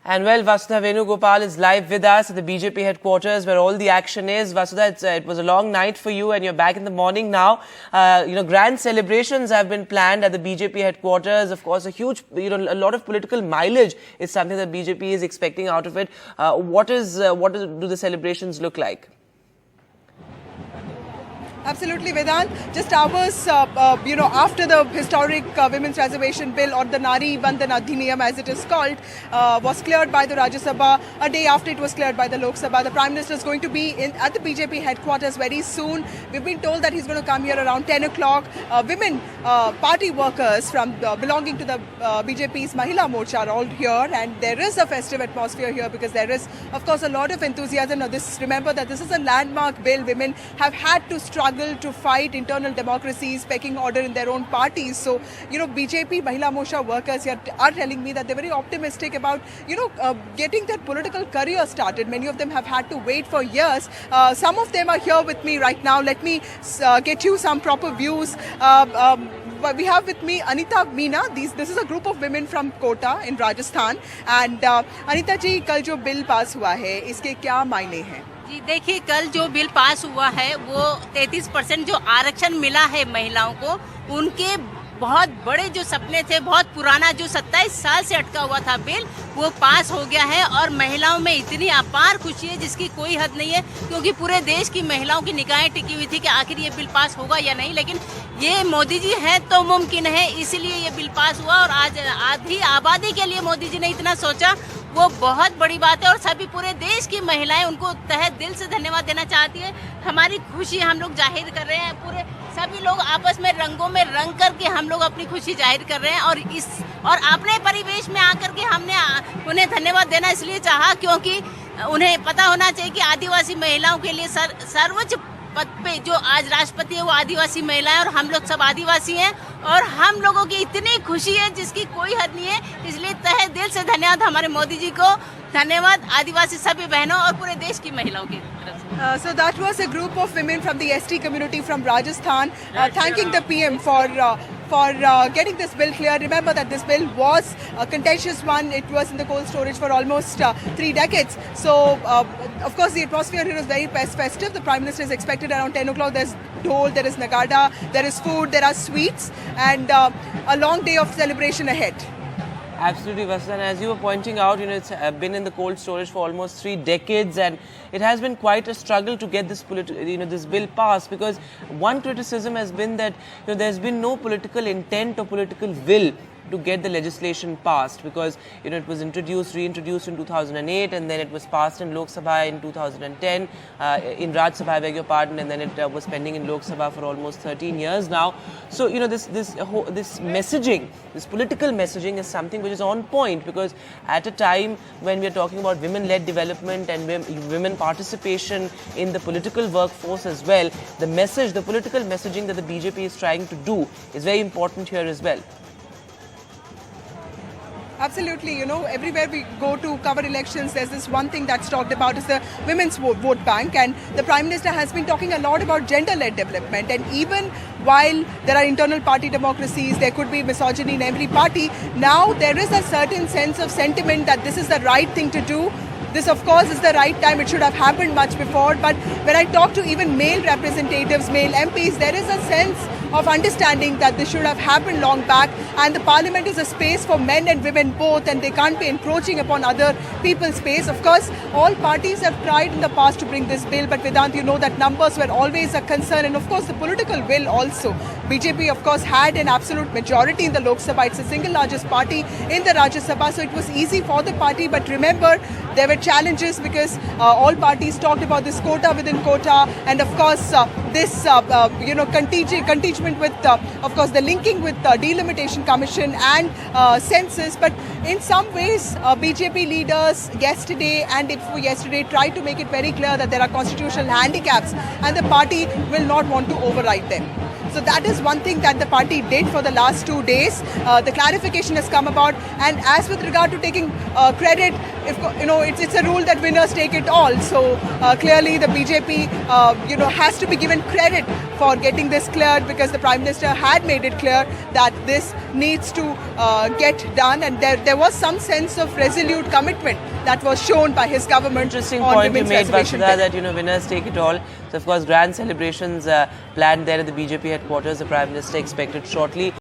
And well, Vasudha Venugopal is live with us at the BJP headquarters where all the action is. Vasudha, it was a long night for you and you're back in the morning now. Grand celebrations have been planned at the BJP headquarters. Of course, a huge, a lot of political mileage is something that BJP is expecting out of it. What do the celebrations look like? Absolutely, Vedant. Just hours, after the historic Women's Reservation Bill, or the Nari Vandan Adhiniyam as it is called, was cleared by the Rajya Sabha, a day after it was cleared by the Lok Sabha. The Prime Minister is going to be at the BJP headquarters very soon. We've been told that he's going to come here around 10 o'clock. Women party workers from belonging to the BJP's Mahila Morcha are all here, and there is a festive atmosphere here because there is, of course, a lot of enthusiasm. Now, remember that this is a landmark bill. Women have had to struggle to fight internal democracies, pecking order in their own parties. So, BJP Mahila Morcha workers here are telling me that they're very optimistic about, getting their political career started. Many of them have had to wait for years. Some of them are here with me right now. Let me get you some proper views. We have with me Anita Meena. This is a group of women from Quota in Rajasthan. And Anita ji, कल जो bill pass हुआ है, इसके क्या मायने हैं? जी देखिए, कल जो बिल पास हुआ है वो 33% जो आरक्षण मिला है महिलाओं को, उनके बहुत बड़े जो सपने थे, बहुत पुराना जो 27 साल से अटका हुआ था बिल, वो पास हो गया है। और महिलाओं में इतनी अपार खुशी है जिसकी कोई हद नहीं है, क्योंकि पूरे देश की महिलाओं की निगाहें टिकी हुई थी कि आखिर ये बिल पास होगा या नहीं। लेकिन ये मोदी जी हैं तो मुमकिन है, इसलिए ये बिल पास हुआ। और आज आधी आबादी के लिए मोदी जी ने इतना सोचा, वो बहुत बड़ी बात है। और सभी पूरे देश की महिलाएं उनको तहे दिल से धन्यवाद देना चाहती है। हमारी खुशी हम लोग जाहिर कर रहे हैं, पूरे सभी लोग आपस में रंगों में रंग करके हम लोग अपनी खुशी जाहिर कर रहे हैं। और अपने परिवेश में आकर के हमने उन्हें धन्यवाद देना इसलिए चाहा क्योंकि उन्हें पता होना चाहिए कि आदिवासी महिलाओं के लिए सर्वोच्च पद पे जो आज राष्ट्रपति है वो आदिवासी महिलाएं, और हम लोग सब आदिवासी हैं। और हम लोगों की इतनी खुशी है जिसकी कोई हद नहीं है, इसलिए तहे दिल से धन्यवाद हमारे मोदी जी को, धन्यवाद आदिवासी सभी बहनों और पूरे देश की महिलाओं की तरफ से। So that was a group of women from the ST community from Rajasthan thanking the PM for getting this bill clear. Remember that this bill was a contentious one. It was in the cold storage for almost 3 decades. So, of course, the atmosphere here is very festive. The Prime Minister is expected around 10 o'clock. There's dhol, there is nagada, there is food, there are sweets, and a long day of celebration ahead. Absolutely, Vasudha. And as you were pointing out, it's been in the cold storage for almost 3 decades, and it has been quite a struggle to get this this bill passed, because one criticism has been that there's been no political intent or political will to get the legislation passed, because it was reintroduced in 2008, and then it was passed in Lok Sabha in 2010, in Raj Sabha, I beg your pardon, and then it was pending in Lok Sabha for almost 13 years now. So this messaging, this political messaging, is something which is on point, because at a time when we are talking about women-led development and women participation in the political workforce as well, the political messaging that the BJP is trying to do is very important here as well. Absolutely, everywhere we go to cover elections, there's this one thing that's talked about is the women's vote bank, and the Prime Minister has been talking a lot about gender-led development. And even while there are internal party democracies, there could be misogyny in every party, now there is a certain sense of sentiment that this is the right thing to do. This, of course, is the right time. It should have happened much before. But when I talk to even male representatives, male MPs, there is a sense of understanding that this should have happened long back, and the parliament is a space for men and women both, and they can't be encroaching upon other people's space. Of course, all parties have tried in the past to bring this bill, but Vedant, that numbers were always a concern, and of course the political will also. BJP, of course, had an absolute majority in the Lok Sabha. It's the single largest party in the Rajya Sabha, so it was easy for the party. But remember, there were challenges because all parties talked about this quota within quota, and of course this contingent with of course the linking with the delimitation commission and census. But in some ways BJP leaders yesterday and day before yesterday tried to make it very clear that there are constitutional handicaps and the party will not want to override them. So that is one thing that the party did for the last 2 days. The clarification has come about, and as with regard to taking credit, if it's a rule that winners take it all. So clearly the BJP has to be given credit for getting this cleared, because the Prime Minister had made it clear that this needs to get done, and there was some sense of resolute commitment that was shown by his government. Interesting on point you Women's made, Reservation Vasudha, Bill. that winners take it all. So of course grand celebrations planned there at the BJP headquarters. The Prime Minister expected shortly.